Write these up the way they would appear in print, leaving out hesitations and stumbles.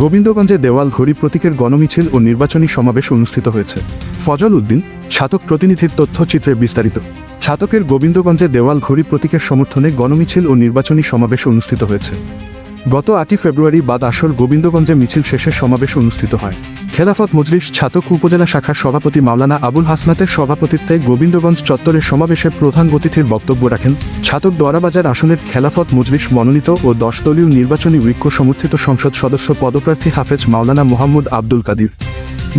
গোবিন্দগঞ্জে দেওয়াল ঘড়ি প্রতীকের গণমিছিল ও নির্বাচনী সমাবেশ অনুষ্ঠিত হয়েছে। ফজল উদ্দিন, ছাতক প্রতিনিধির তথ্যচিত্রে বিস্তারিত। ছাতকের গোবিন্দগঞ্জে দেওয়াল ঘড়ি প্রতীকের সমর্থনে গণমিছিল ও নির্বাচনী সমাবেশ অনুষ্ঠিত হয়েছে। গত 8 ফেব্রুয়ারি বাদ আসর গোবিন্দগঞ্জে মিছিল শেষে সমাবেশ অনুষ্ঠিত হয়। খেলাফত মজলিস ছাতক উপজেলা শাখার সভাপতি মাওলানা আবুল হাসনাতের সভাপতিত্বে গোবিন্দগঞ্জ চত্বরের সমাবেশে প্রধান অতিথির বক্তব্য রাখেন ছাতক দোয়ারাবাজার আসনের খেলাফত মজলিস মনোনীত ও 10 দলীয় নির্বাচনী ঐক্য সমর্থিত সংসদ সদস্য পদপ্রার্থী হাফেজ মাওলানা মোহাম্মদ আব্দুল কাদির।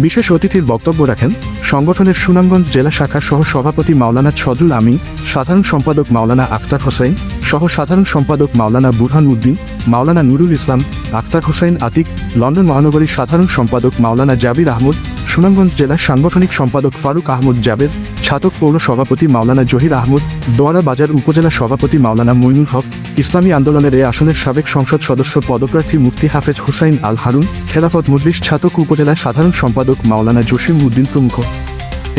বিশেষ অতিথির বক্তব্য রাখেন সংগঠনের সুনামগঞ্জ জেলা শাখার সহ সভাপতি মাওলানা ছদরুল আমিন, সাধারণ সম্পাদক মাওলানা আক্তার হোসেন, সহ সাধারণ সম্পাদক মাওলানা বুরহান উদ্দিন, মাওলানা নুরুল ইসলাম, আক্তার হোসেন আতিক, লন্ডন মহানগরীর সাধারণ সম্পাদক মাওলানা জাবির আহমদ, সুনামগঞ্জ জেলার সাংগঠনিক সম্পাদক ফারুক আহমদ জাবেদ, ছাতক পৌর সভাপতি মাওলানা জহির আহমদ, দোয়ারা বাজার উপজেলা সভাপতি মাওলানা মইনুল হক, ইসলামী আন্দোলনের এ আসনের সাবেক সংসদ সদস্য পদপ্রার্থী মুফতি হাফেজ হুসাইন আল হারুন, খেলাফত মজলিস ছাতক উপজেলার সাধারণ সম্পাদক মাওলানা জসিম উদ্দিন প্রমুখ।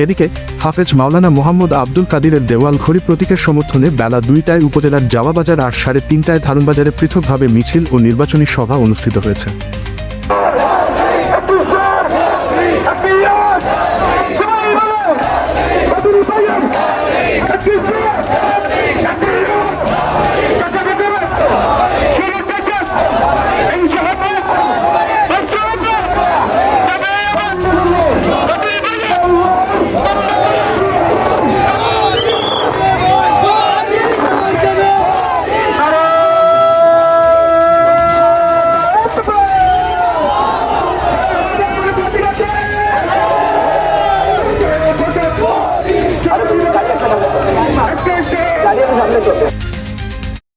এদিকে হাফেজ মাওলানা মোহাম্মদ আব্দুল কাদিরের দেওয়াল ঘড়ি প্রতীকের সমর্থনে বেলা 2টায় উপজেলার জাওয়াবাজার আর 3:30টায় ধারুনবাজারে পৃথকভাবে মিছিল ও নির্বাচনী সভা অনুষ্ঠিত হয়েছে।